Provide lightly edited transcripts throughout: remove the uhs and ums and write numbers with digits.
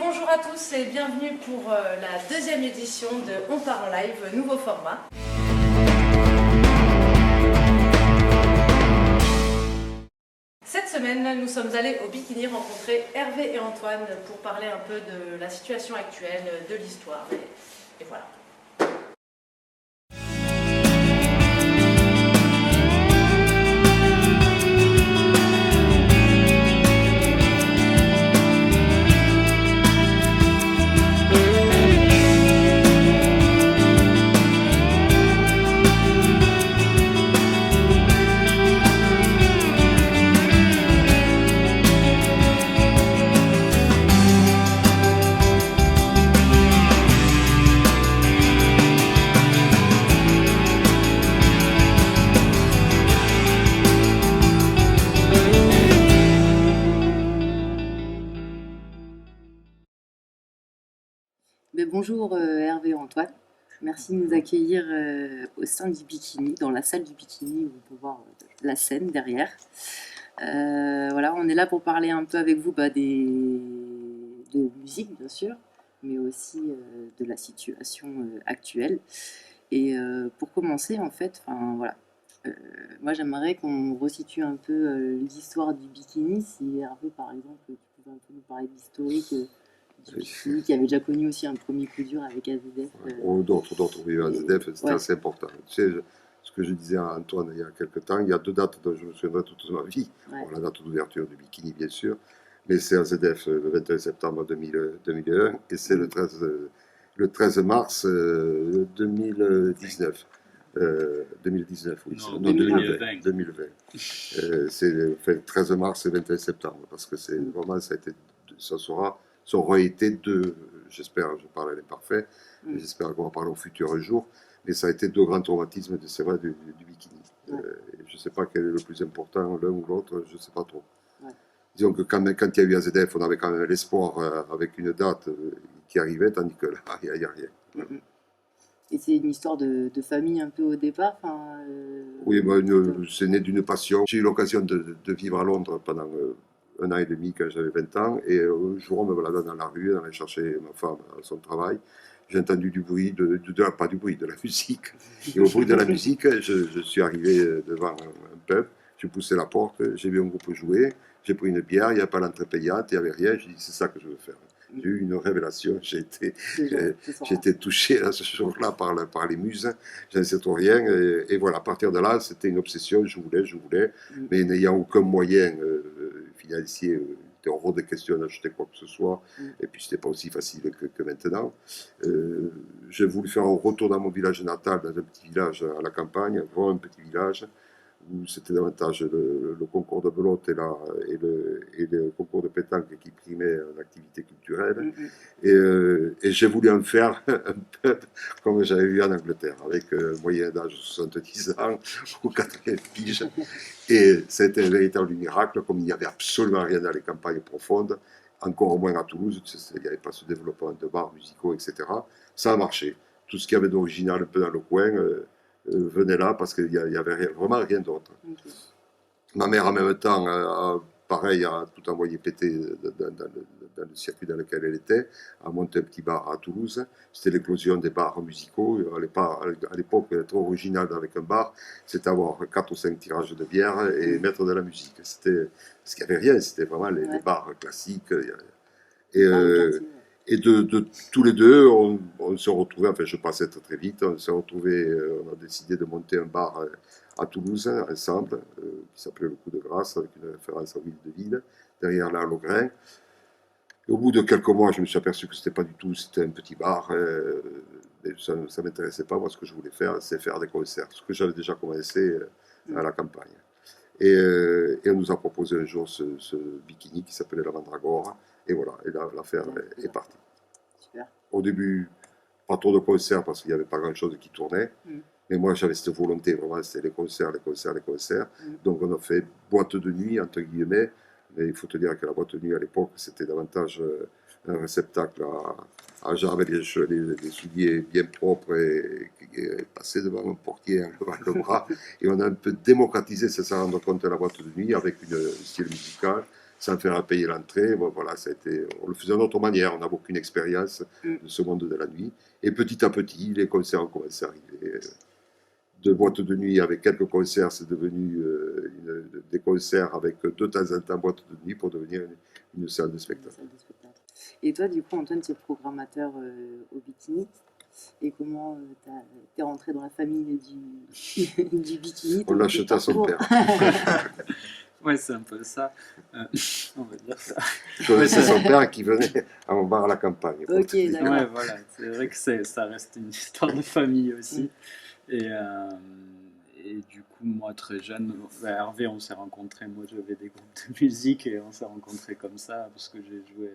bonjour à tous et bienvenue pour la deuxième édition de On part en live, nouveau format. Cette semaine, nous sommes allés au Bikini rencontrer Hervé et Antoine pour parler un peu de la situation actuelle, de l'histoire et voilà. Bonjour Hervé et Antoine, merci de nous accueillir au sein du Bikini, dans la salle du Bikini où on peut voir la scène derrière. Voilà, on est là pour parler un peu avec vous de musique bien sûr, mais aussi de la situation actuelle. Et pour commencer en fait, voilà, moi j'aimerais qu'on resitue un peu l'histoire du Bikini. Si Hervé par exemple, tu pouvais un peu nous parler de l'historique qui avait déjà connu aussi un premier coup dur avec AZF. D'autres, oui, AZF, c'était assez important. Tu sais, ce que je disais à Antoine il y a quelques temps, il y a deux dates dont je me souviendrai toute ma vie. Bon, la date d'ouverture du Bikini, bien sûr, mais c'est AZF le 21 septembre 2001 et c'est le 13 mars 2019. 2019, oui. Non, 2020. C'est 13 mars et 21 septembre, parce que c'est vraiment, ça aurait été deux, j'espère, je parle à l'imparfait, j'espère qu'on va parler au futur jour, mais ça a été deux grands traumatismes, c'est vrai, du Bikini. Je ne sais pas quel est le plus important, l'un ou l'autre, je ne sais pas trop. Disons que quand il y a eu AZF, on avait quand même l'espoir avec une date qui arrivait, tandis que là, il n'y a rien. Et c'est une histoire de famille un peu au départ. Oui, c'est né d'une passion. J'ai eu l'occasion de vivre à Londres pendant 1 an et demi quand j'avais 20 ans. Et un jour, on me baladant dans la rue, on allait chercher ma femme à son travail. J'ai entendu du bruit, pas du bruit, de la musique. Et au bruit de la musique, je suis arrivé devant un pub. J'ai poussé la porte, j'ai vu un groupe jouer. J'ai pris une bière, il n'y avait pas l'entrée payante, il n'y avait rien. J'ai dit, c'est ça que je veux faire. J'ai eu une révélation, j'ai été touché là, ce jour-là par les muses, je ne sais trop rien, et voilà, à partir de là, c'était une obsession, je voulais, mais n'ayant aucun moyen financier, c'était hors de question d'acheter quoi que ce soit, et puis c'était pas aussi facile que maintenant. J'ai voulu faire un retour dans mon village natal, dans un petit village à la campagne, vraiment un petit village, où c'était davantage le concours de belote et le concours de pétanque qui primaient l'activité culturelle. Et j'ai voulu en faire un peu comme j'avais vu en Angleterre, avec un moyen d'âge de 70 ans ou 80 piges. Et c'était un véritable miracle, comme il n'y avait absolument rien dans les campagnes profondes, encore moins à Toulouse, il n'y avait pas ce développement de bars musicaux, etc. Ça a marché. Tout ce qu'il y avait d'original un peu dans le coin venait là parce qu'il n'y avait vraiment rien d'autre. Ma mère, en même temps, pareil, a tout envoyé péter dans le circuit dans lequel elle était, a monté un petit bar à Toulouse. C'était l'éclosion des bars musicaux. À l'époque, être original avec un bar, c'était avoir 4 ou 5 tirages de bière et mettre de la musique. Parce qu'il n'y avait rien, c'était vraiment les bars classiques. Et de tous les deux, on se retrouvait, enfin je passais très vite, on s'est retrouvés, on a décidé de monter un bar à Toulouse ensemble, qui s'appelait le Coup de Grâce, avec une référence à Huile de Ville, derrière la Logrin. Et au bout de quelques mois, je me suis aperçu que c'était pas du tout, c'était un petit bar, ça ne m'intéressait pas. Moi, ce que je voulais faire, c'est faire des concerts, ce que j'avais déjà commencé à la campagne. Et on nous a proposé un jour ce bikini qui s'appelait la Mandragore. Et voilà, et là, l'affaire est partie. Super. Au début, pas trop de concerts parce qu'il n'y avait pas grand-chose qui tournait. Mais moi, j'avais cette volonté, vraiment, c'était les concerts. Donc, on a fait boîte de nuit, entre guillemets. Mais il faut te dire que la boîte de nuit, à l'époque, c'était davantage un réceptacle à jambes, les souliers bien propres et passer devant un portier en levant le bras. Et on a un peu démocratisé, c'est ça, rendre compte de la boîte de nuit avec un style musical. sans faire payer l'entrée. Bon, voilà, on le faisait d'une autre manière, on n'avait aucune expérience de ce monde de la nuit. Et petit à petit, les concerts ont commencé à arriver. De boîtes de nuit avec quelques concerts, c'est devenu des concerts avec de temps en temps boîte de nuit pour devenir une salle de spectacle. Et toi, du coup, Antoine, tu es programmateur au Bikini. Et comment t'es rentré dans la famille du Bikini? On l'a acheté à son père. Ouais, c'est un peu ça. On va dire ça. Je connaissais son père qui venait à mon bar à la campagne. Ok, d'accord. Ouais, voilà. C'est vrai que ça reste une histoire de famille aussi. Et du coup, moi, très jeune, Hervé, on s'est rencontrés. Moi, j'avais des groupes de musique et on s'est rencontrés comme ça parce que j'ai joué.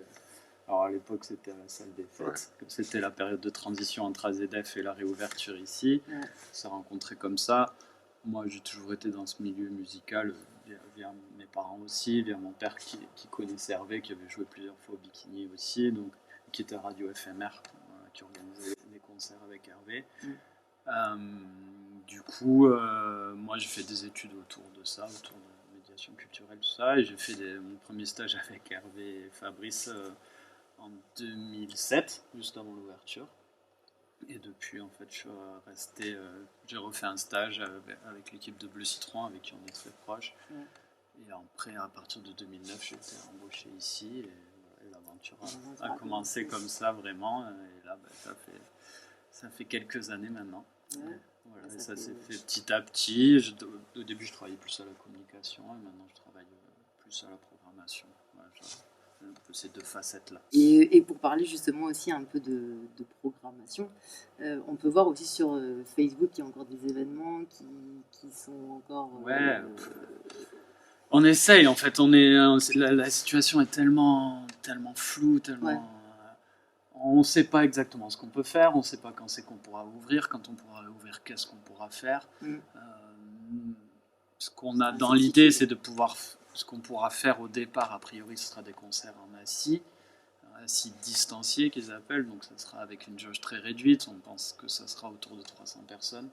Alors, à l'époque, c'était à la salle des fêtes. Ouais. C'était la période de transition entre AZF et la réouverture ici. Ouais. On s'est rencontrés comme ça. Moi, j'ai toujours été dans ce milieu musical via mes parents aussi, via mon père qui connaissait Hervé, qui avait joué plusieurs fois au Bikini aussi, donc, qui était Radio FMR, qui organisait des concerts avec Hervé. Du coup, moi j'ai fait des études autour de ça, autour de médiation culturelle, tout ça, et j'ai fait mon premier stage avec Hervé et Fabrice en 2007, juste avant l'ouverture. Et depuis, en fait, je suis resté, j'ai refait un stage avec l'équipe de Bleu Citron, avec qui on est très proche. Et après, à partir de 2009, j'ai été embauché ici, et l'aventure a commencé comme ça, vraiment. Et là, ça fait quelques années maintenant. Voilà, ça s'est fait petit à petit. Au début, je travaillais plus à la communication, et maintenant, je travaille plus à la programmation. Voilà, un peu ces deux facettes-là. Et pour parler justement aussi un peu de programmation, on peut voir aussi sur Facebook qu'il y a encore des événements qui sont encore... On essaye, en fait. La situation est tellement floue, tellement... On ne sait pas exactement ce qu'on peut faire, on ne sait pas quand c'est qu'on pourra ouvrir, quand on pourra ouvrir, qu'est-ce qu'on pourra faire. Ce qu'on a dans l'idée, c'est de pouvoir... Ce qu'on pourra faire au départ, a priori, ce sera des concerts en assis distanciés qu'ils appellent, donc ça sera avec une jauge très réduite, on pense que ça sera autour de 300 personnes.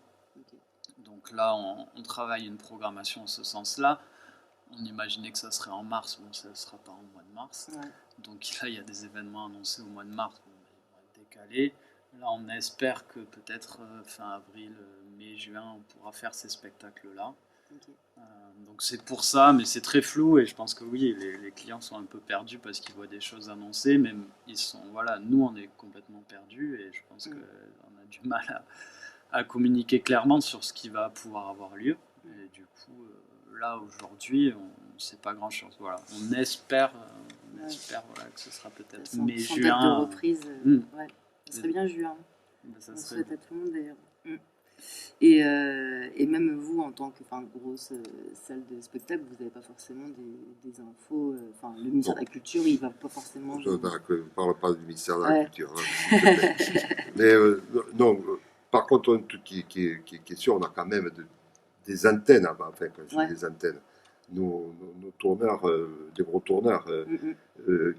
Donc là, on travaille une programmation en ce sens-là. On imaginait que ça serait en mars, bon, ça ne sera pas en mois de mars. Donc là, il y a des événements annoncés au mois de mars, bon, ils vont être décalés. Là, on espère que peut-être fin avril, mai, juin, on pourra faire ces spectacles-là. Donc c'est pour ça, mais c'est très flou et je pense que oui, les clients sont un peu perdus parce qu'ils voient des choses annoncées, mais nous on est complètement perdus et je pense qu'on a du mal à communiquer clairement sur ce qui va pouvoir avoir lieu. Et du coup, là aujourd'hui, on ne sait pas grand-chose. Voilà, on espère que ce sera peut-être mai-juin. De reprise, ça serait bien juin. Ça souhaite à tout le monde d'ailleurs. Et même vous, en tant que grosse salle de spectacle, vous n'avez pas forcément des infos. Le ministère de la Culture, il ne va pas forcément... Je ne parle pas du ministère de la Culture. Mais non, par contre, un truc qui est sûr, on a quand même des antennes, quand je dis des antennes. Nos tourneurs, des gros tourneurs,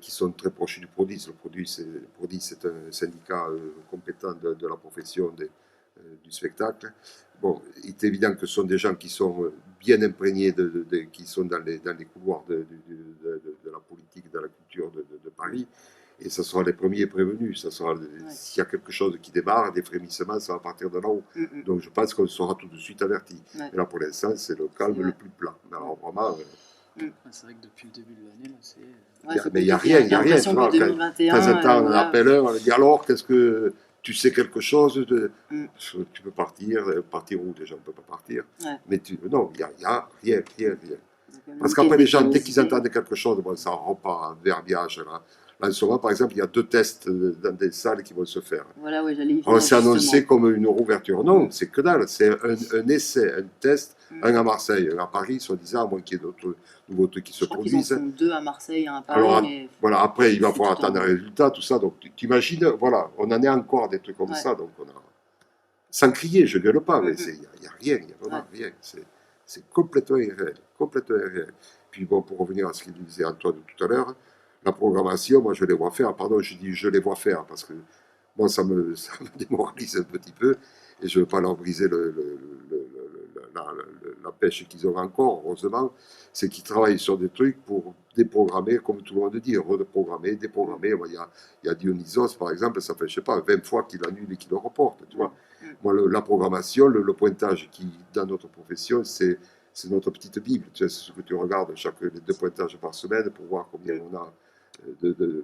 qui sont très proches du Prodis. Le Prodis, c'est un syndicat compétent de la profession du spectacle. Bon, il est évident que ce sont des gens qui sont bien imprégnés, qui sont dans les couloirs de la politique, de la culture de Paris, et ce sera les premiers prévenus. S'il y a quelque chose qui démarre, des frémissements, ça va partir de là-haut. Donc je pense qu'on sera tout de suite averti. Et là, pour l'instant, c'est le calme le plus plat. Mais alors vraiment... C'est vrai que depuis le début de l'année, mais il n'y a rien. Tu vois, quand en temps, on appelle un, on dit alors, qu'est-ce que... Tu sais quelque chose, tu peux partir où déjà on ne peut pas partir. Mais non, il n'y a rien. Parce qu'après les gens, dès qu'ils entendent quelque chose, ça repart en verbiage. Là, en ce moment, par exemple, il y a 2 tests dans des salles qui vont se faire. Voilà, j'allais y venir, on s'est annoncé comme une rouverture. Non, c'est que dalle. C'est un essai, un test, un à Marseille, un à Paris, soi-disant, à moins qu'il y ait d'autres nouveaux trucs qui se produisent. Ils en font 2 à Marseille, un à Paris. Alors, voilà, après, il va falloir attendre les résultats, tout ça. Donc, tu imagines, voilà, on en est encore des trucs comme ça. Donc, sans crier, je ne gueule pas, mais il n'y a rien, il n'y a vraiment rien. C'est complètement irréel. Puis, bon, pour revenir à ce qu'il disait Antoine tout à l'heure, la programmation, moi, je les vois faire. Pardon, je dis je les vois faire parce que moi, ça me démoralise un petit peu et je ne veux pas leur briser la pêche qu'ils ont encore, heureusement, c'est qu'ils travaillent sur des trucs pour déprogrammer, comme tout le monde dit, reprogrammer, déprogrammer. Il y a Dionysos, par exemple, ça fait, je sais pas, 20 fois qu'il annule et qu'il le reporte, tu vois. Moi, la programmation, le pointage qui, dans notre profession, c'est notre petite Bible. Tu sais, c'est ce que tu regardes les 2 pointages par semaine pour voir combien on a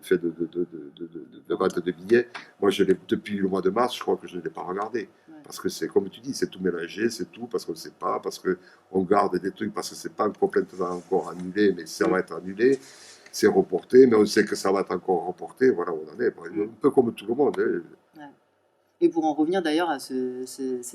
fait de vente de billets. Moi, depuis le mois de mars, je crois que je ne l'ai pas regardé. Parce que c'est, comme tu dis, c'est tout mélangé, c'est tout, parce qu'on ne sait pas, parce qu'on garde des trucs, parce que c'est pas complètement encore annulé, mais ça va être annulé, c'est reporté, mais on sait que ça va être encore reporté, voilà où on en est. Un peu comme tout le monde. Hein. Et pour en revenir d'ailleurs à ces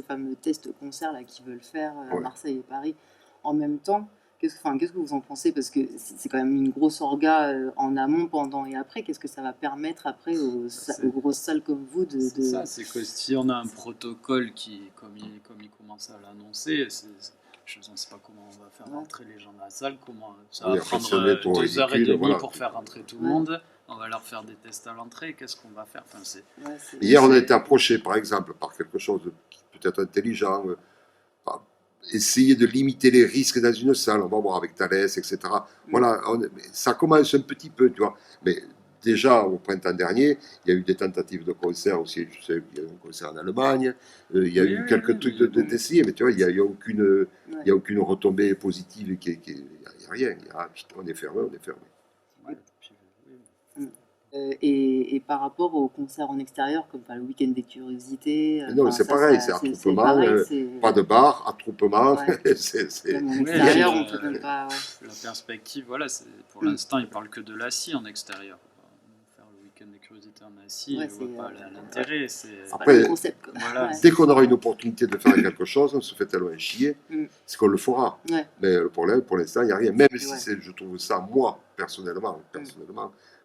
fameux tests concerts là qu'ils veulent faire à Marseille et Paris en même temps, qu'est-ce que vous en pensez? Parce que c'est quand même une grosse orga en amont, pendant et après. Qu'est-ce que ça va permettre après aux grosses salles comme vous de... Ça, c'est que si on a un protocole qui, comme il commence à l'annoncer, je ne sais pas comment on va faire rentrer les gens dans la salle, comment ça va prendre 2h30 pour faire rentrer tout le monde. On va leur faire des tests à l'entrée, qu'est-ce qu'on va faire? Hier, on a été approché, par exemple, par quelque chose de peut-être intelligent, essayer de limiter les risques dans une salle, on va voir avec Thalès, etc. Voilà, ça commence un petit peu, tu vois. Mais déjà, au printemps dernier, il y a eu des tentatives de concert aussi, je sais qu'il y a eu un concert en Allemagne, il y a eu quelques trucs d'essayer, mais tu vois, il n'y a aucune retombée positive, il n'y a rien. On est fermé, on est fermé. Et par rapport aux concerts en extérieur, comme le week-end des curiosités... Non, c'est pareil, c'est attroupement, pas de bar, attroupement. En extérieur, on peut même pas... La perspective, voilà, pour l'instant, ils ne parlent que de l'assis en extérieur. Faire le week-end des curiosités en assis, je ne vois pas l'intérêt. Après, le concept, voilà. Dès qu'on aura une opportunité de faire quelque chose, on se fait tellement chier, c'est qu'on le fera. Mais le problème, pour l'instant, il n'y a rien. Même si je trouve ça, moi, personnellement,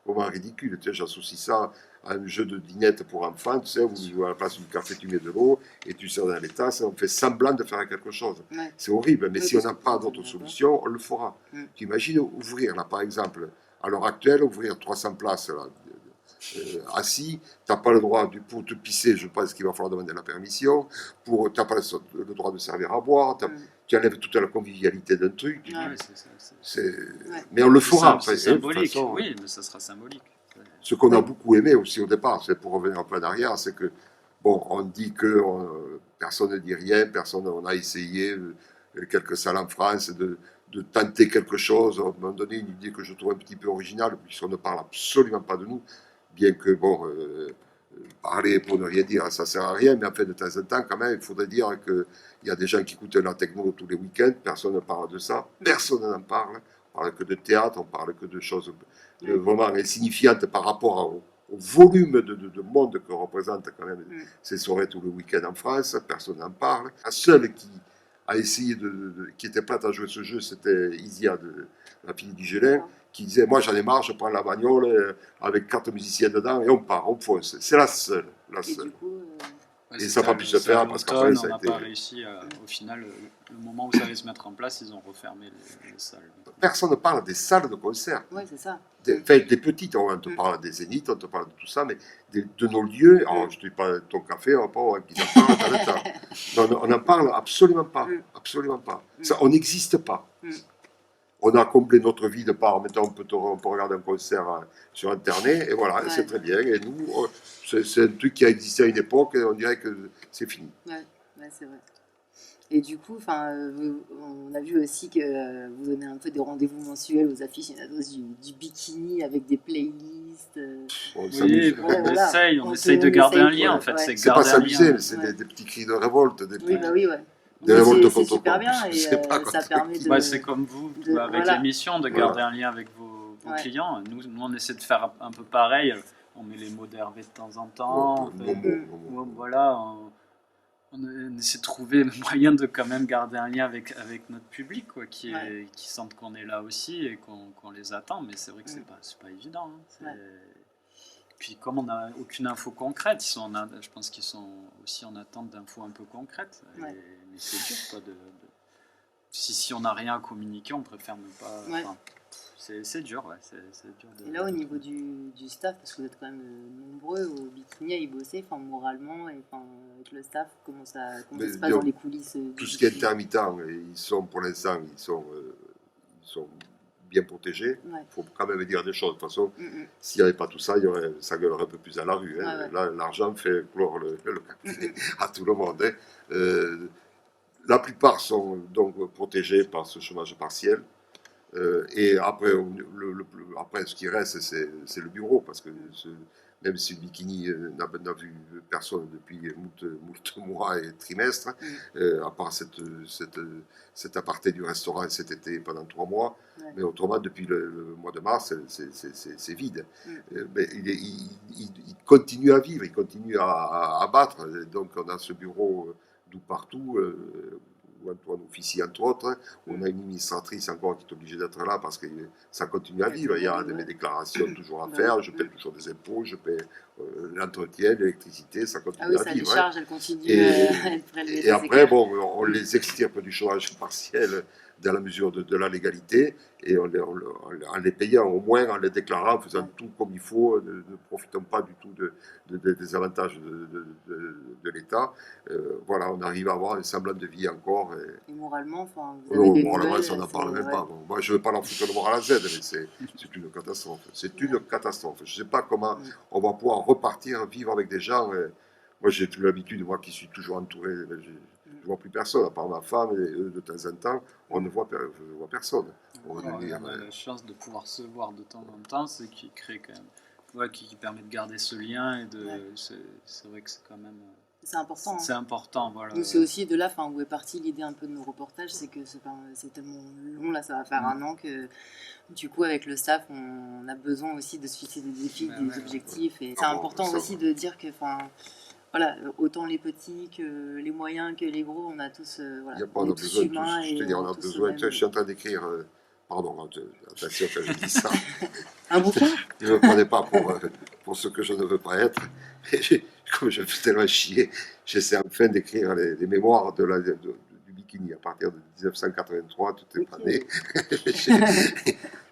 vraiment ridicule. Tu sais, j'associe ça à un jeu de dinette pour enfants, tu sais, où à la place du café, tu mets de l'eau et tu sers dans les tasses, on fait semblant de faire quelque chose. C'est horrible, mais si on n'a pas d'autre solution, on le fera. Tu imagines ouvrir, là, par exemple, à l'heure actuelle, ouvrir 300 places, là, assis, tu n'as pas le droit, pour te pisser, je pense qu'il va falloir demander la permission, tu n'as pas le droit de servir à boire, tu enlèves toute la convivialité d'un truc. Mais on le fera. C'est symbolique, oui, mais ça sera symbolique. Ce qu'on a beaucoup aimé aussi au départ, c'est pour revenir un peu en arrière, c'est que, bon, on dit que personne ne dit rien, on a essayé, quelques salles en France, de tenter quelque chose. On m'a donné une idée que je trouve un petit peu originale, puisqu'on ne parle absolument pas de nous, bien que, bon, parler pour ne rien dire, ça ne sert à rien, mais en fait, de temps en temps, quand même, il faudrait dire qu'il y a des gens qui écoutent la techno tous les week-ends, personne ne parle de ça, personne n'en parle, on parle que de théâtre, on parle que de choses vraiment insignifiantes par rapport au volume de monde que représente quand même ces soirées tous les week-ends en France, personne n'en parle. La seule qui a essayé qui était prête à jouer ce jeu, c'était Isia, la fille du Gélin, qui disait, moi j'en ai marre, je prends la bagnole avec 4 musiciens dedans et on part, on fonce. C'est la seule. Et ça n'a pas pu se faire parce qu'après ça a été... On n'a pas réussi, au final, le moment où ça allait se mettre en place, ils ont refermé les salles. Personne ne parle des salles de concert. Oui, c'est ça. Des petites, on te parle des Zéniths, on te parle de tout ça, mais de nos lieux, alors je ne dis pas ton café, on en parle, on n'en parle absolument pas. Absolument pas. Ça, on n'existe pas. On a comblé notre vie de par, mettons, on peut regarder un concert sur Internet, et voilà, c'est très bien. Et nous, c'est un truc qui a existé à une époque, et on dirait que c'est fini. Ouais, c'est vrai. Et du coup, on a vu aussi que vous donnez un peu des rendez-vous mensuels aux affiches, il y en a du bikini avec des playlists. On essaye de garder un lien, en fait. C'est pas s'amuser, mais c'est des petits cris de révolte. Des révoltes contre super bien, et ça permet de... c'est comme vous, avec l'émission, de garder un lien avec vos clients. Nous, on essaie de faire un peu pareil. On met les mots d'Hervé de temps en temps. Voilà, on essaie de trouver le moyen de quand même garder un lien avec notre public, quoi, qui sentent qu'on est là aussi et qu'on les attend. Mais c'est vrai que c'est pas évident. Puis comme on n'a aucune info concrète, je pense qu'ils sont aussi en attente d'infos un peu concrètes. Mais c'est dur, quoi, si on n'a rien à communiquer, on préfère ne pas. Ouais. Enfin, c'est dur, ouais. C'est dur de. Et là, au niveau du staff, parce que vous êtes quand même nombreux au Bikini à y bosser, enfin, moralement, et enfin, avec le staff, comment ça se passe Mais, dans les coulisses du tout ce qui est Bikini? intermittent, ils sont pour l'instant, ils sont bien protégés. Ouais. Il faut quand même dire des choses. De toute façon, Mm, s'il n'y avait pas tout ça, ça gueulerait un peu plus à la rue. Hein. Ouais, ouais. Là, l'argent fait clore le café mm. à tout le monde. Hein. La plupart sont donc protégés par ce chômage partiel. Et après, après, ce qui reste, c'est le bureau, parce que même si le Bikini n'a vu personne depuis moult mois et trimestres, à part cet aparté du restaurant cet été pendant 3 mois, Ouais. mais autrement, depuis le mois de mars, c'est vide. Mais il continue à vivre, il continue à battre. Donc, on a ce bureau d'où partout. Où Antoine officie entre autres, on a une administratrice encore qui est obligée d'être là parce que ça continue à vivre. Il y a mes déclarations toujours à faire, je paie toujours des impôts, je paie l'entretien, l'électricité, ça continue Ah oui, à ça vivre. les charge, elles continuent Et, à être prélevées. et ça, c'est après, clair. bon, on les extirpe du chômage partiel dans la mesure de la légalité et en les payant au moins, en les déclarant, en faisant tout comme il faut, ne profitons pas du tout des avantages de l'État. Voilà, on arrive à avoir un semblant de vie encore. Et moralement, enfin, vous avez des Moralement, nouvelles, ça n'en parle même ouais. pas. Bon, moi, je ne veux pas leur foutre le moral à Z, mais c'est une catastrophe. C'est une catastrophe. Je ne sais pas comment on va pouvoir repartir, vivre avec des gens. Moi, j'ai l'habitude, moi qui suis toujours entouré, je ne vois plus personne, à part ma femme, et eux, de temps en temps, je ne vois personne. On va Alors, dire, on a la chance de pouvoir se voir de temps en temps, ce qui crée quand même, ouais, qui permet de garder ce lien et de, c'est vrai que c'est quand même. C'est important. C'est important, voilà. Nous, c'est aussi de là, enfin, où est partie l'idée un peu de nos reportages, c'est que c'est tellement long, là, ça va faire 1 an que, du coup, avec le staff, on a besoin aussi de se fixer des défis, des objectifs, et c'est important aussi de dire que, enfin, voilà, autant les petits que les moyens que les gros, on a tous, voilà, on est tous humains. Je te dis, on a besoin. Je suis en train d'écrire. Pardon, attention quand je dis ça. Un bouquin. Je ne me prenais pas pour ce que je ne veux pas être. Et comme je fais tellement chier, j'essaie enfin d'écrire les mémoires du Bikini à partir de 1983, tout est pané.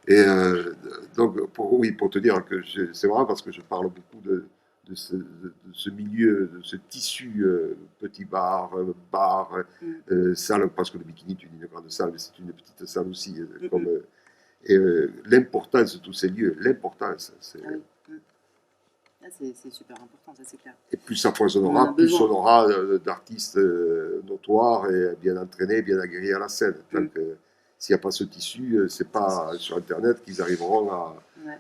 Et donc, pour te dire que c'est vrai parce que je parle beaucoup de ce milieu, de ce tissu petit bar, salle, parce que le Bikini est une grande salle, mais c'est une petite salle aussi. Et l'importance de tous ces lieux, l'importance. C'est super important, ça c'est clair. Et plus ça foisonnera, plus on aura d'artistes notoires et bien entraînés, bien aguerris à la scène. Donc, s'il n'y a pas ce tissu, c'est pas sur Internet qu'ils arriveront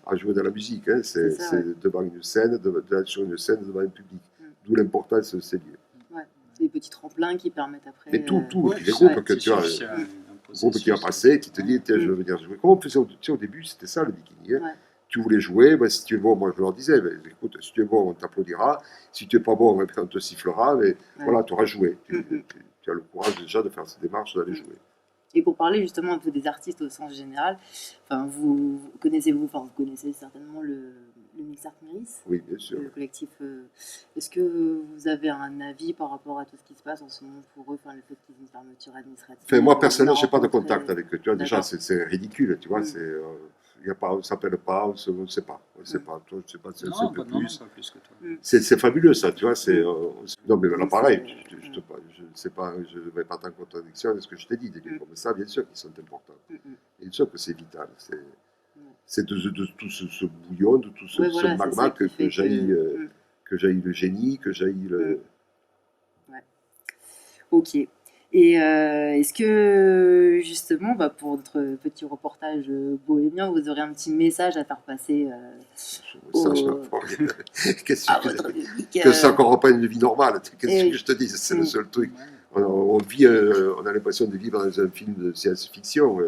à jouer de la musique. Hein. C'est devant une scène, sur une scène, devant un public. D'où l'importance de ces lieux. Ouais. Des petits tremplins qui permettent après. Et tout, les groupes que tu as, groupe qui va passer, qui te dit, tiens, je veux venir jouer. Comment on faisait au début, c'était ça le Bikini. Hein. Tu voulais jouer, ben, si tu es bon, moi je leur disais, ben, écoute, si tu es bon, on t'applaudira. Si tu n'es pas bon, ben, on te sifflera, mais voilà, tu auras joué. Tu as le courage déjà de faire cette démarche, d'aller jouer. Et pour parler justement un peu des artistes au sens général, enfin, vous connaissez certainement le Mix Art Meris, oui, bien sûr. Le collectif. Est-ce que vous avez un avis par rapport à tout ce qui se passe en ce moment pour eux, enfin, le fait qu'ils aient une fermeture administrative? Enfin, moi, personnellement, je n'ai pas de contact avec eux. Tu vois, déjà, c'est ridicule, tu vois, on ne s'appelle pas, on ne sait pas. On ne sait pas, toi, je ne sais pas, c'est un peu plus. Pas plus que toi. C'est fabuleux, ça, tu vois. Non, mais là, pareil, je ne vais pas en contradiction avec ce que je t'ai dit. Des lieux comme ça, bien sûr, qui sont importants. Bien sûr que c'est vital. C'est de tout ce bouillon, de tout ce magma que jaillit le génie, que jaillit le. Ouais. Ok. Et est-ce que, justement, pour notre petit reportage bohémien, vous aurez un petit message à faire passer à votre public, que ça qu'on reprenne une vie normale. Qu'est-ce que je te dis? C'est le seul truc. On a l'impression de vivre dans un film de science-fiction.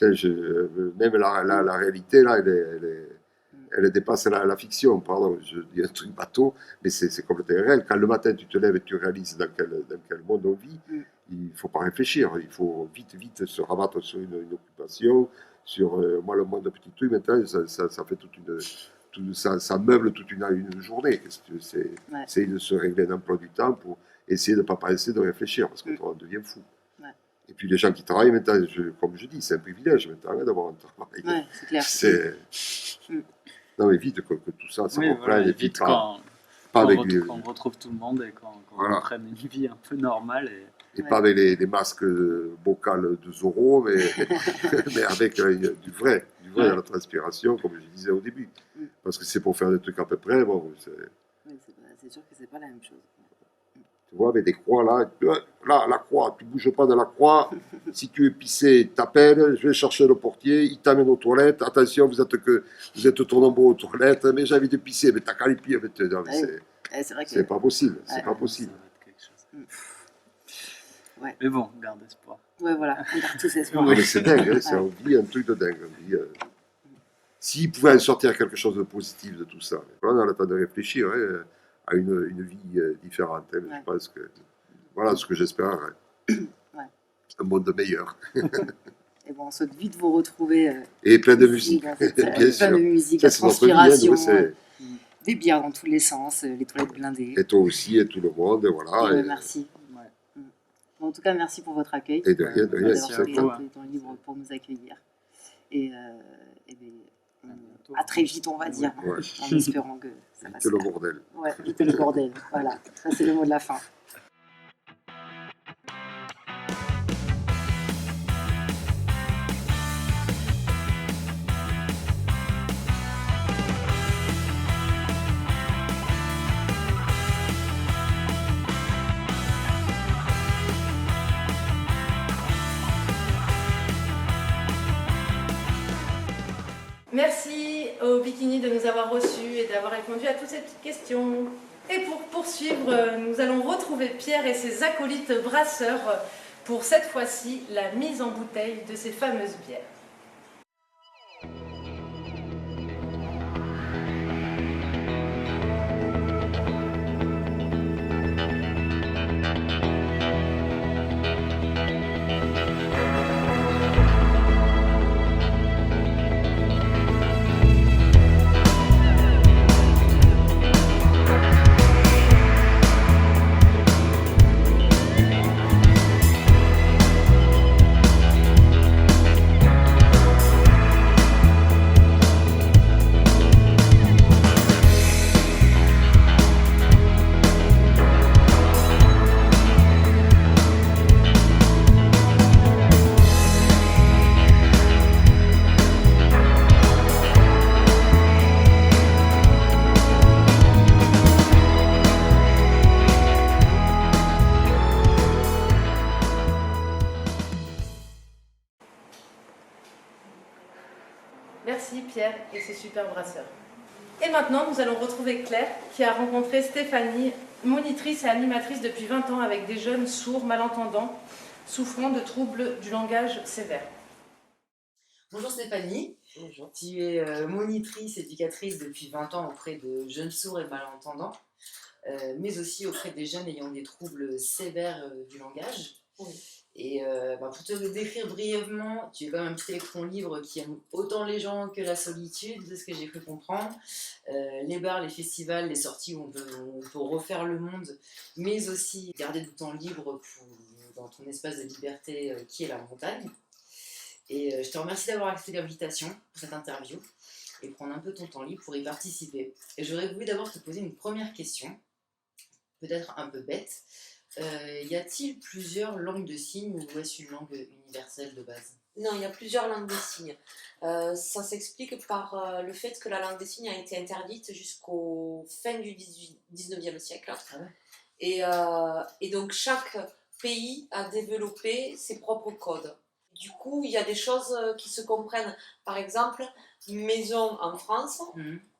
Même la réalité, là, elle dépasse la fiction. Pardon, je dis un truc bateau, mais c'est complètement réel. Quand le matin, tu te lèves et tu réalises dans quel monde on vit, il ne faut pas réfléchir. Il faut vite se rabattre sur une occupation. Moi, le monde de petit truc, maintenant, ça fait ça meuble toute une journée. C'est de se régler un emploi du temps pour essayer de ne pas penser, de réfléchir, parce qu'on devient fou. Et puis les gens qui travaillent maintenant, comme je dis, c'est un privilège maintenant d'avoir un travail. Ouais, c'est clair. C'est... Mm. Non mais vite que tout ça se Oui, reprenne voilà, et puis vite quand pas on avec quand on retrouve tout le monde et quand Voilà. on reprenne une vie un peu normale. et Ouais. pas avec les masques vocales de Zorro, mais, mais avec du vrai Ouais. dans la transpiration, comme je disais au début. Mm. Parce que c'est pour faire des trucs à peu près, bon, Ouais, c'est sûr que c'est pas la même chose. tu vois, avec des croix là, la croix, tu bouges pas de la croix. Si tu es pissé, t'appelles, je vais chercher le portier, il t'amène aux toilettes. Attention, vous êtes trop nombreux aux toilettes, mais j'ai envie de pisser, mais t'as qu'à les pieds. Non, mais Ouais. C'est vrai que c'est pas possible, c'est Ouais. pas possible. Ça va être quelque chose. Ouais. Mais bon, garde espoir. ouais, voilà, on garde tous espoir. Ah, mais c'est dingue, hein, Ouais. on vit un truc de dingue. S'il pouvait en sortir quelque chose de positif de tout ça, on a le temps de réfléchir hein, à une vie différente. Hein, Ouais. Je pense que voilà ce que j'espère. Hein. Ouais. Un monde meilleur. Et bon, on souhaite vite vous retrouver. Et plein de ici, musique. dans cette, Bien plein sûr. de musique, Ça, la c'est notre vie. Hein, transpiration, nous, c'est- des bières dans tous les sens, les toilettes blindées. Et toi aussi, et tout le monde. Et voilà. Ouais, Et, merci. Ouais. Bon, en tout cas, merci pour votre accueil. et de rien, de rien. Merci D'avoir à pris vous, un peu de temps libre pour nous accueillir. Et ben, bientôt. à très vite, on va dire, Ouais. en espérant que ça va C'est se le faire. bordel. Ouais, vite le bordel. Voilà, ça c'est le mot de la fin. Merci au Bikini de nous avoir reçus et d'avoir répondu à toutes ces petites questions. Et pour poursuivre, nous allons retrouver Pierre et ses acolytes brasseurs pour cette fois-ci la mise en bouteille de ces fameuses bières. Merci Pierre et ses super brasseurs. Et maintenant, nous allons retrouver Claire qui a rencontré Stéphanie, monitrice et animatrice depuis 20 ans avec des jeunes sourds, malentendants, souffrant de troubles du langage sévère. Bonjour Stéphanie. Bonjour. Tu es monitrice, éducatrice depuis 20 ans auprès de jeunes sourds et malentendants, mais aussi auprès des jeunes ayant des troubles sévères du langage. Oui. Et pour te le décrire brièvement, tu es quand même un petit électron libre qui aime autant les gens que la solitude, de ce que j'ai cru comprendre. Les bars, les festivals, les sorties où on peut refaire le monde, mais aussi garder du temps libre dans ton espace de liberté qui est la montagne. Et je te remercie d'avoir accepté l'invitation pour cette interview et prendre un peu ton temps libre pour y participer. Et j'aurais voulu d'abord te poser une première question, peut-être un peu bête. Y a-t-il plusieurs langues de signes ou est-ce une langue universelle de base ? Non, il y a plusieurs langues des signes. Ça s'explique par le fait que la langue des signes a été interdite jusqu'au fin du 19e siècle. Ah ouais. Et donc chaque pays a développé ses propres codes. Du coup, il y a des choses qui se comprennent. Par exemple, maison en France,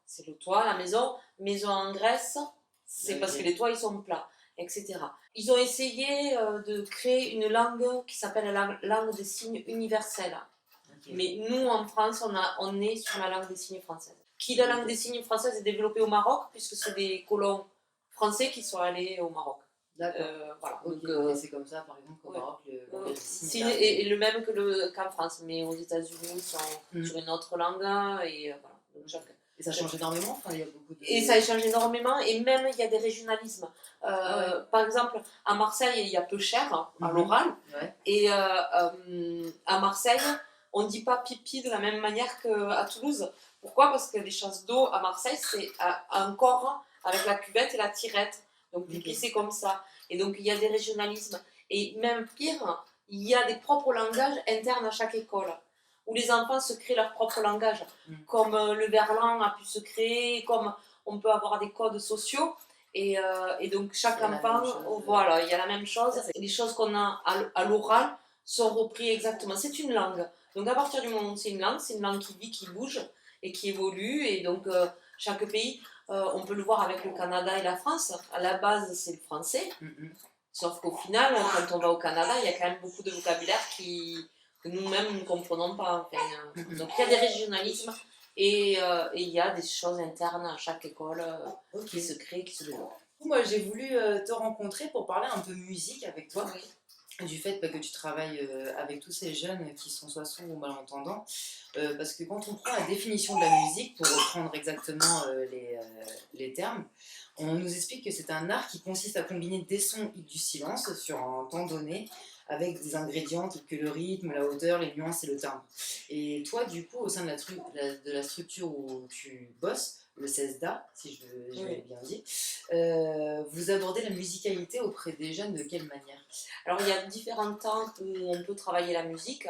c'est le toit, la maison. Maison en Grèce, c'est parce que les toits ils sont plats, etc. Ils ont essayé de créer une langue qui s'appelle la langue des signes universelle. Okay. Mais nous, en France, on est sur la langue des signes française. La langue des signes française est développée au Maroc, puisque c'est des colons français qui sont allés au Maroc. D'accord. Voilà. Okay. Donc, et c'est comme ça, par exemple, qu'au Maroc, le langage des signes signe est le même qu'en France, mais aux États-Unis, ils sont sur une autre langue. Et voilà. Donc, Et ça change énormément, enfin, il y a beaucoup de... Et ça échange énormément, et même il y a des régionalismes. Par exemple, à Marseille, il y a peu cher, à l'oral, et à Marseille, on ne dit pas pipi de la même manière qu'à Toulouse. Pourquoi? Parce que les chasses d'eau à Marseille, c'est un corps avec la cuvette et la tirette. Donc pipi, c'est comme ça. Et donc il y a des régionalismes. Et même pire, il y a des propres langages internes à chaque école, où les enfants se créent leur propre langage, comme le verlan a pu se créer, comme on peut avoir des codes sociaux, et donc chaque enfant, voilà, il y a la même chose. Les choses qu'on a à l'oral sont reprises exactement. C'est une langue. Donc à partir du moment où c'est une langue qui vit, qui bouge et qui évolue, et donc chaque pays, on peut le voir avec le Canada et la France. À la base, c'est le français, sauf qu'au final, quand on va au Canada, il y a quand même beaucoup de vocabulaire que nous-mêmes ne comprenons pas. Enfin, donc il y a des régionalismes et il y a des choses internes à chaque école qui se créent, qui se développent. Moi, j'ai voulu te rencontrer pour parler un peu musique avec toi. Du fait que tu travailles avec tous ces jeunes qui sont soit sourds ou malentendants, parce que quand on prend la définition de la musique, pour reprendre exactement les termes, on nous explique que c'est un art qui consiste à combiner des sons et du silence sur un temps donné, avec des ingrédients tels que le rythme, la hauteur, les nuances et le timbre. Et toi, du coup, au sein de la structure où tu bosses, le CESDA, si je l'ai bien dit, vous abordez la musicalité auprès des jeunes de quelle manière? Alors, il y a différents temps où on peut travailler la musique.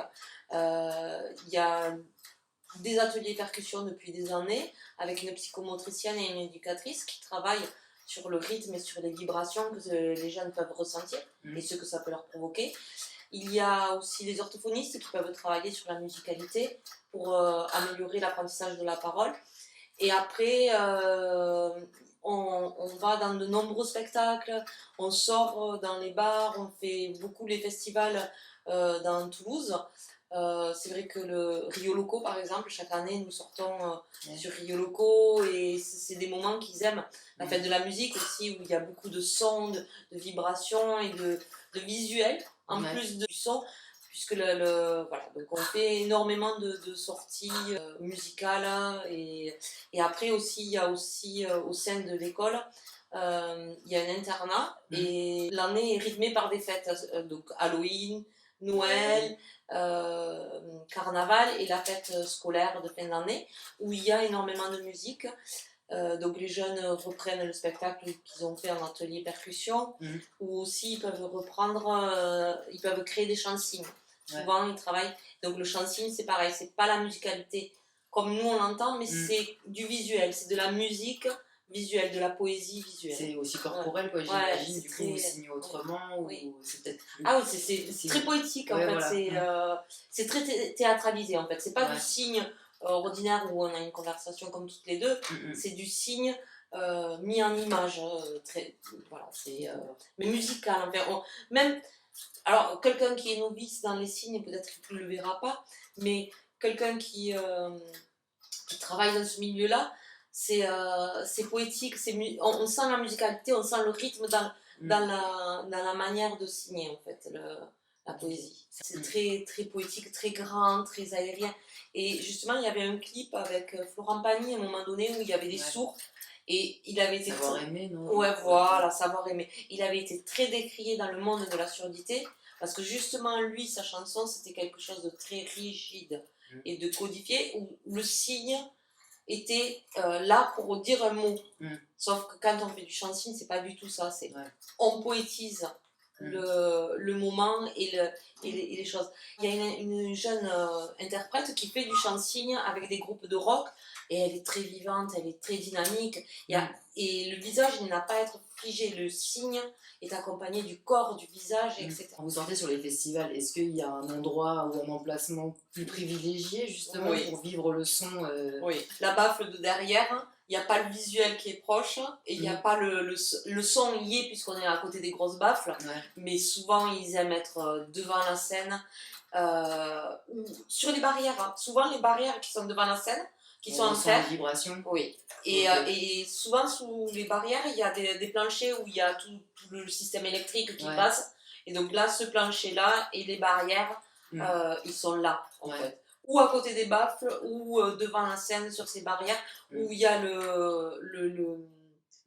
Il y a des ateliers percussion depuis des années, avec une psychomotricienne et une éducatrice qui travaillent sur le rythme et sur les vibrations que les jeunes peuvent ressentir et ce que ça peut leur provoquer. Il y a aussi les orthophonistes qui peuvent travailler sur la musicalité pour améliorer l'apprentissage de la parole. Et après, on va dans de nombreux spectacles, on sort dans les bars, on fait beaucoup les festivals dans Toulouse. C'est vrai que le Rio Loco, par exemple, chaque année, nous sortons sur Rio Loco, et c'est des moments qu'ils aiment. La fête de la musique aussi, où il y a beaucoup de sons, de vibrations et de visuels, en plus du son, puisque voilà, donc on fait énormément de sorties musicales, et après aussi, il y a aussi au sein de l'école, il y a un internat, et l'année est rythmée par des fêtes, donc Halloween, Noël, Carnaval et la fête scolaire de fin d'année, où il y a énormément de musique. Donc les jeunes reprennent le spectacle qu'ils ont fait en atelier percussion, ou aussi ils peuvent reprendre, ils peuvent créer des chansons. Souvent ils travaillent, donc le chanson c'est pareil, c'est pas la musicalité comme nous on l'entend, mais c'est du visuel, c'est de la musique visuelle, de la poésie visuelle. C'est aussi corporel, quoi, j'imagine, du coup vous signez autrement, ou c'est peut-être plus... Ah oui, c'est très poétique en fait, voilà. C'est très théâtralisé en fait, c'est pas du signe ordinaire où on a une conversation comme toutes les deux, c'est du signe mis en image, voilà, mais musical en fait. Même, alors quelqu'un qui est novice dans les signes, peut-être qu'il ne le verra pas, mais quelqu'un qui travaille dans ce milieu-là, c'est poétique, on sent la musicalité, on sent le rythme dans la manière de signer en fait, la poésie. C'est très, très poétique, très grand, très aérien. Et justement, il y avait un clip avec Florent Pagny à un moment donné où il y avait des sourds. Et il avait été... Savoir aimer, non? Ouais, voilà, savoir aimer. Il avait été très décrié dans le monde de la surdité, parce que justement, lui, sa chanson, c'était quelque chose de très rigide et de codifié, où le signe était là pour dire un mot. Sauf que quand on fait du chanson, c'est pas du tout ça. On poétise le moment et les choses. Il y a une jeune interprète qui fait du chanson avec des groupes de rock, et elle est très vivante, elle est très dynamique. Et le visage, il n'a pas à être figé. Le signe est accompagné du corps, du visage, etc. Quand vous sortez sur les festivals, est-ce qu'il y a un endroit ou un emplacement plus privilégié justement pour vivre le son Oui, la baffle de derrière, il n'y a pas le visuel qui est proche, et il n'y a pas le son y est puisqu'on est à côté des grosses baffles, mais souvent ils aiment être devant la scène, ou sur les barrières. Souvent les barrières qui sont devant la scène, qui sont en fer. Vibration. Oui. Et souvent sous les barrières, il y a des planchers où il y a tout le système électrique qui passe. Et donc là, ce plancher-là et les barrières, ils sont là en fait. ou à côté des baffles, ou devant la scène sur ces barrières, où il y a le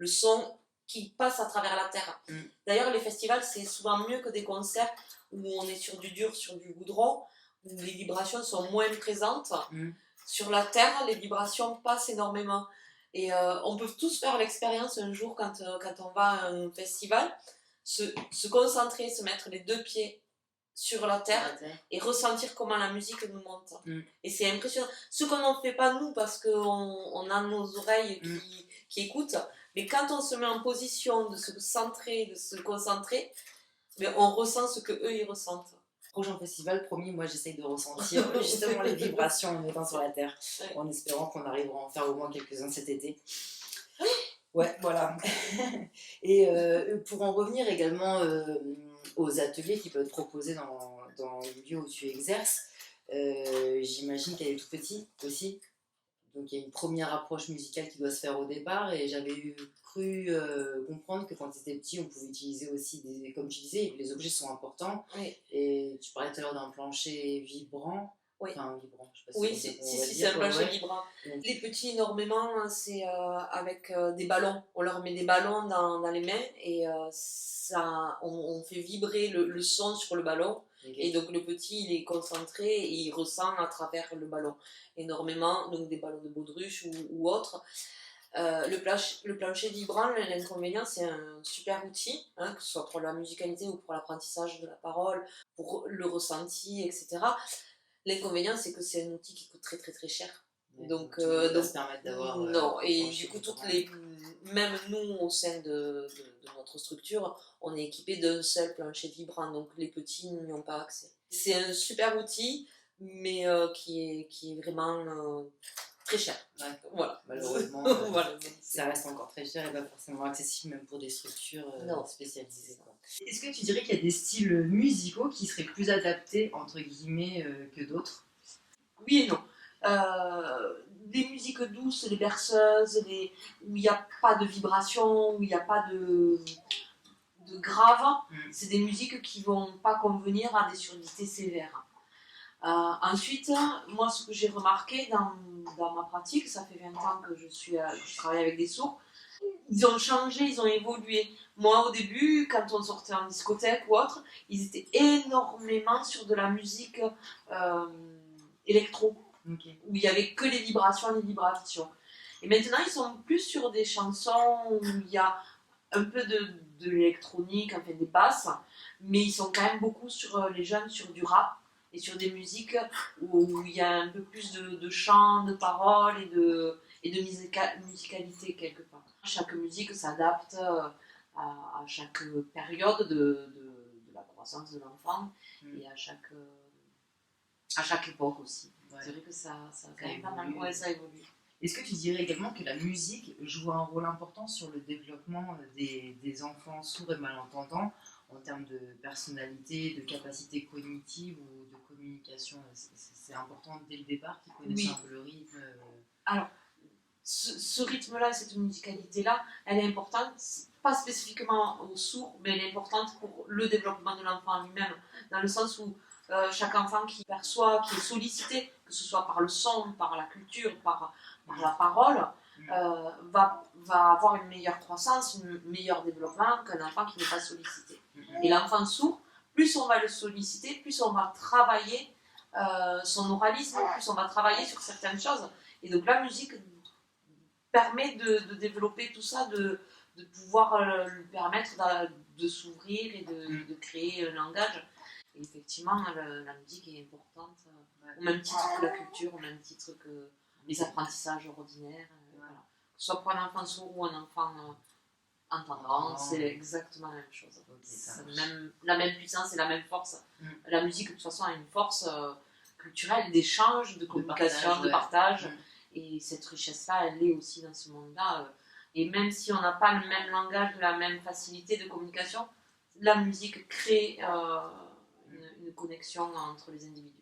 son qui passe à travers la terre. D'ailleurs, les festivals, c'est souvent mieux que des concerts où on est sur du dur, sur du goudron, où les vibrations sont moins présentes. Sur la terre, les vibrations passent énormément. Et on peut tous faire l'expérience un jour quand on va à un festival, se concentrer, se mettre les deux pieds sur la terre et ressentir comment la musique nous monte. Et c'est impressionnant. Ce qu'on n'en fait pas nous parce qu'on a nos oreilles qui écoutent, mais quand on se met en position de se centrer, de se concentrer, mais on ressent ce qu'eux ils ressentent. Prochain festival, promis, moi j'essaye de ressentir justement les vibrations en étant sur la terre, en espérant qu'on arrivera à en faire au moins quelques-uns cet été. Ouais, voilà. Et pour en revenir également aux ateliers qui peuvent être proposés dans le lieu où tu exerces, j'imagine qu'elle est tout petit aussi. Donc il y a une première approche musicale qui doit se faire au départ, et j'avais cru comprendre que quand tu étais petit, on pouvait utiliser aussi, comme tu disais, les objets sont importants. Oui. Et tu parlais tout à l'heure d'un plancher vibrant. Oui. Enfin, vibrant, je sais pas Oui, si c'est un plancher vibrant. Les petits, énormément, c'est avec des ballons. On leur met des ballons dans les mains et on fait vibrer le son sur le ballon. Et donc le petit, il est concentré et il ressent à travers le ballon énormément, donc des ballons de baudruche ou autres. Le plancher vibrant, l'inconvénient, c'est un super outil, que ce soit pour la musicalité ou pour l'apprentissage de la parole, pour le ressenti, etc. L'inconvénient, c'est que c'est un outil qui coûte très très très cher. Donc se permettre d'avoir. Non, et du coup, même nous, au sein de notre structure, on est équipé d'un seul plancher vibrant, donc les petits n'y ont pas accès. C'est un super outil, mais qui est vraiment très cher. Ouais. Voilà. Malheureusement, voilà. Ça reste encore très cher et pas forcément accessible même pour des structures spécialisées. Quoi. Est-ce que tu dirais qu'il y a des styles musicaux qui seraient plus adaptés, entre guillemets, que d'autres? Oui et non. Les musiques douces, les berceuses, où il n'y a pas de vibration, où il n'y a pas de grave, c'est des musiques qui ne vont pas convenir à des surdités sévères. Ensuite, moi, ce que j'ai remarqué dans ma pratique, ça fait 20 ans que je travaille avec des sourds, ils ont changé, ils ont évolué. Moi, au début, quand on sortait en discothèque ou autre, ils étaient énormément sur de la musique électro, où il n'y avait que les vibrations, les vibrations. Et maintenant, ils sont plus sur des chansons où il y a un peu de l'électronique, enfin des basses, mais ils sont quand même beaucoup les jeunes sur du rap et sur des musiques où il y a un peu plus de chant, de paroles et de musicalité quelque part. Chaque musique s'adapte à chaque période de la croissance de l'enfant et à chaque époque aussi. Ouais. C'est vrai que ça a quand même pas mal. Ouais, ça évolue. Est-ce que tu dirais également que la musique joue un rôle important sur le développement des enfants sourds et malentendants en termes de personnalité, de capacité cognitive ou de communication? C'est important dès le départ qu'ils connaissent un peu le rythme. Alors, ce rythme-là, cette musicalité-là, elle est importante, pas spécifiquement aux sourds, mais elle est importante pour le développement de l'enfant lui-même, dans le sens où chaque enfant qui perçoit, qui est sollicité, que ce soit par le son, par la culture, par la parole, va avoir une meilleure croissance, un meilleur développement qu'un enfant qui n'est pas sollicité. Et l'enfant sourd, plus on va le solliciter, plus on va travailler son oralisme, plus on va travailler sur certaines choses. Et donc la musique permet de développer tout ça, de pouvoir lui permettre de s'ouvrir et de créer un langage. Et effectivement, la musique est importante, au même titre que la culture, au même titre que les apprentissages ordinaires. Voilà. Que ce soit pour un enfant sourd ou un enfant entendant, c'est exactement la même chose. C'est la même puissance et la même force. La musique, de toute façon, a une force culturelle, d'échange, de communication, de partage. Et cette richesse-là, elle est aussi dans ce monde-là. Et même si on n'a pas le même langage, la même facilité de communication, la musique crée une connexion entre les individus.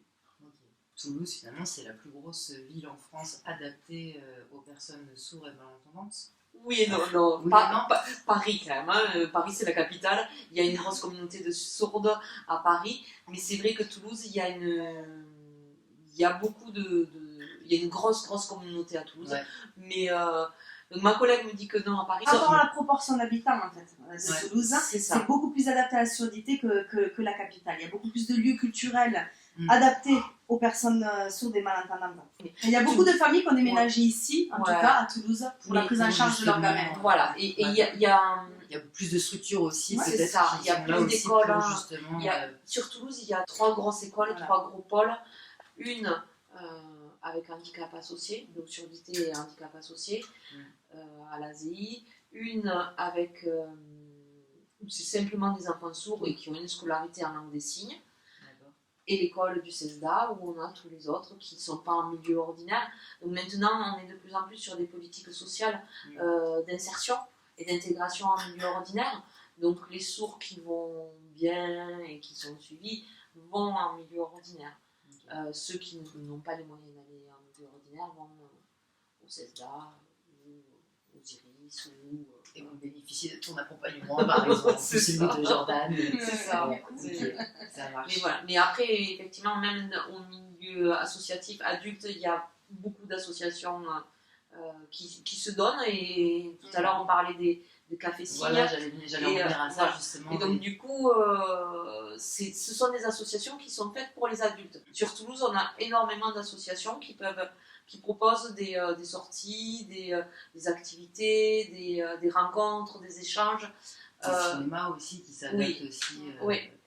Toulouse, finalement, c'est la plus grosse ville en France adaptée aux personnes sourdes et malentendantes. Oui et non. Paris, quand même. Hein. Paris, c'est la capitale. Il y a une grosse communauté de sourdes à Paris. Mais c'est vrai que Toulouse, il y il y a beaucoup il y a une grosse communauté à Toulouse, Ouais. mais donc ma collègue me dit que non à Paris. Par rapport à la proportion d'habitants, en fait, de Toulouse, C'est ça. c'est beaucoup plus adapté à la surdité que la capitale. Il y a beaucoup plus de lieux culturels adaptés aux personnes sourdes et malentendantes. Il y a beaucoup de familles qui ont déménagé ici, en tout cas à Toulouse, pour la prise en charge de leurs gamins. Voilà, et il y a Il y a plus de structures aussi, Ouais, peut-être. c'est ça. qui Il y a sont plus là aussi d'écoles, pour, hein. justement, sur Toulouse, il y a 3 grosses écoles, Voilà. 3 gros pôles. Une avec handicap associé, donc surdité et handicap associé, à l'ASI. Une avec où c'est simplement des enfants sourds et qui ont une scolarité en langue des signes. D'accord. Et l'école du CESDA, où on a tous les autres qui ne sont pas en milieu ordinaire. Donc maintenant, on est de plus en plus sur des politiques sociales d'insertion et d'intégration en milieu ordinaire. Donc les sourds qui vont bien et qui sont suivis vont en milieu ordinaire. Ceux qui n'ont pas les moyens d'aller en milieu ordinaire vont au CESDA ou aux IRIS ou... Et on bénéficie de ton accompagnement, par exemple, C'est celui ça. de Jordan. C'est ça. Ok, ça marche. Mais voilà. Mais après, effectivement, même au milieu associatif adulte, il y a beaucoup d'associations qui se donnent. Et tout à l'heure, on parlait des cafés signes. Voilà, j'allais revenir à ça, voilà. justement. Et donc, du coup, ce sont des associations qui sont faites pour les adultes. Sur Toulouse, on a énormément d'associations qui proposent des sorties, des activités, des rencontres, des échanges. Le cinéma aussi qui s'adapte aussi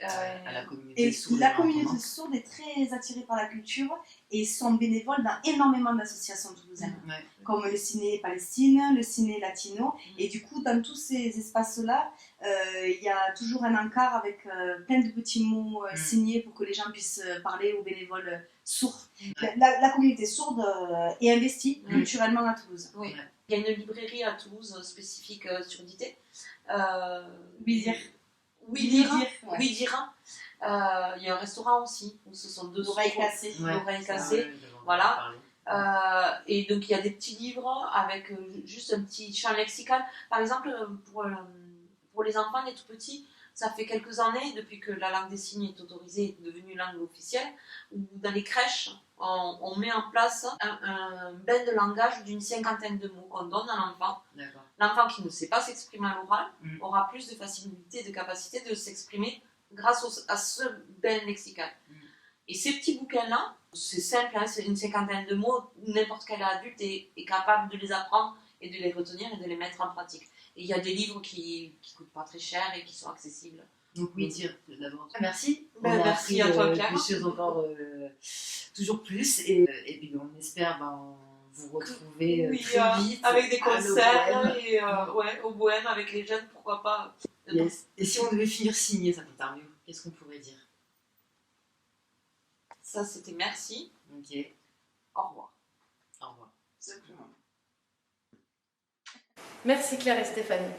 à la communauté Et sourde. la communauté sourde est très attirée par la culture et sont bénévoles dans énormément d'associations toulousaines, Ouais. comme le Ciné Palestine, le Ciné Latino. Et du coup, dans tous ces espaces-là, il y a toujours un encart avec plein de petits mots signés pour que les gens puissent parler aux bénévoles sourds. La communauté sourde est investie culturellement à Toulouse. Oui. Il y a une librairie à Toulouse spécifique surdité. Oui, dire. Oui, dire. Ouais. Oui, dire. Il y a un restaurant aussi où ce sont 2 L'oreille sourds. cassée. L'oreille cassée. Voilà. Et donc il y a des petits livres avec juste un petit champ lexical. Par exemple, pour les enfants, les tout petits, ça fait quelques années, depuis que la langue des signes est autorisée, est devenue langue officielle, où dans les crèches, on met en place un bain de langage d'une 50aine de mots qu'on donne à l'enfant. D'accord. L'enfant qui ne sait pas s'exprimer à l'oral aura plus de facilité, de capacité de s'exprimer grâce à ce bain lexical. Et ces petits bouquins-là, c'est simple, hein, c'est une 50aine de mots, n'importe quel adulte est capable de les apprendre et de les retenir et de les mettre en pratique. Et il y a des livres qui coûtent pas très cher et qui sont accessibles. Donc oui, dire d'abord. Merci. Ben, On a merci appris, à toi, Claire. des choses encore toujours plus. Et puis on espère vous retrouver Oui, très vite. avec des à concerts l'Oboème. et au Bohème avec les jeunes, pourquoi pas. Yes. Et si on devait finir signer cette interview, qu'est-ce qu'on pourrait dire? Ça, c'était merci. Ok. Au revoir. Au revoir. Simplement. Merci Claire et Stéphanie.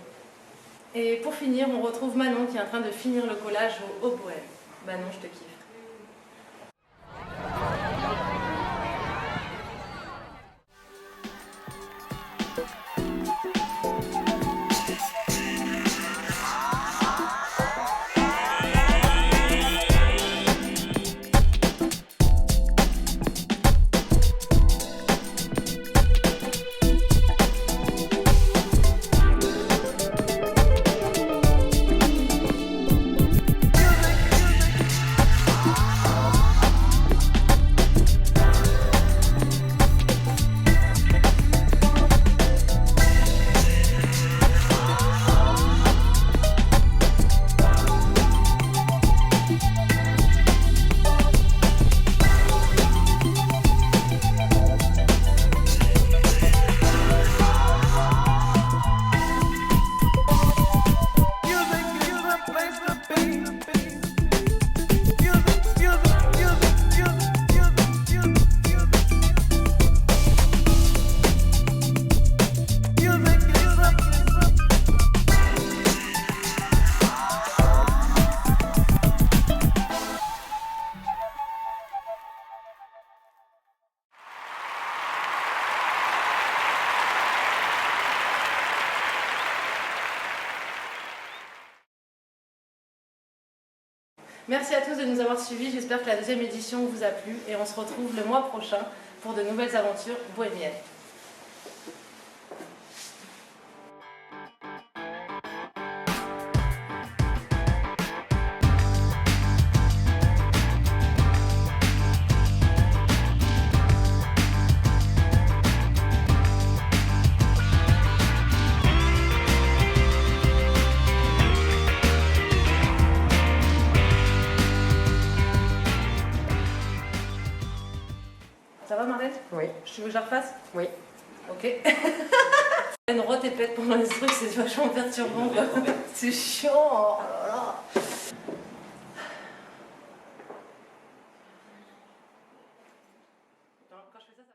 Et pour finir, on retrouve Manon qui est en train de finir le collage au Bohème. Manon, je te kiffe. Merci à tous de nous avoir suivis. J'espère que la deuxième édition vous a plu et on se retrouve le mois prochain pour de nouvelles aventures bohémiennes. Ça va Marlène? Oui. Tu veux que je la refasse? Oui. Ok. Une rote et pète pendant les trucs, c'est vachement perturbant. C'est chiant. Oh là là.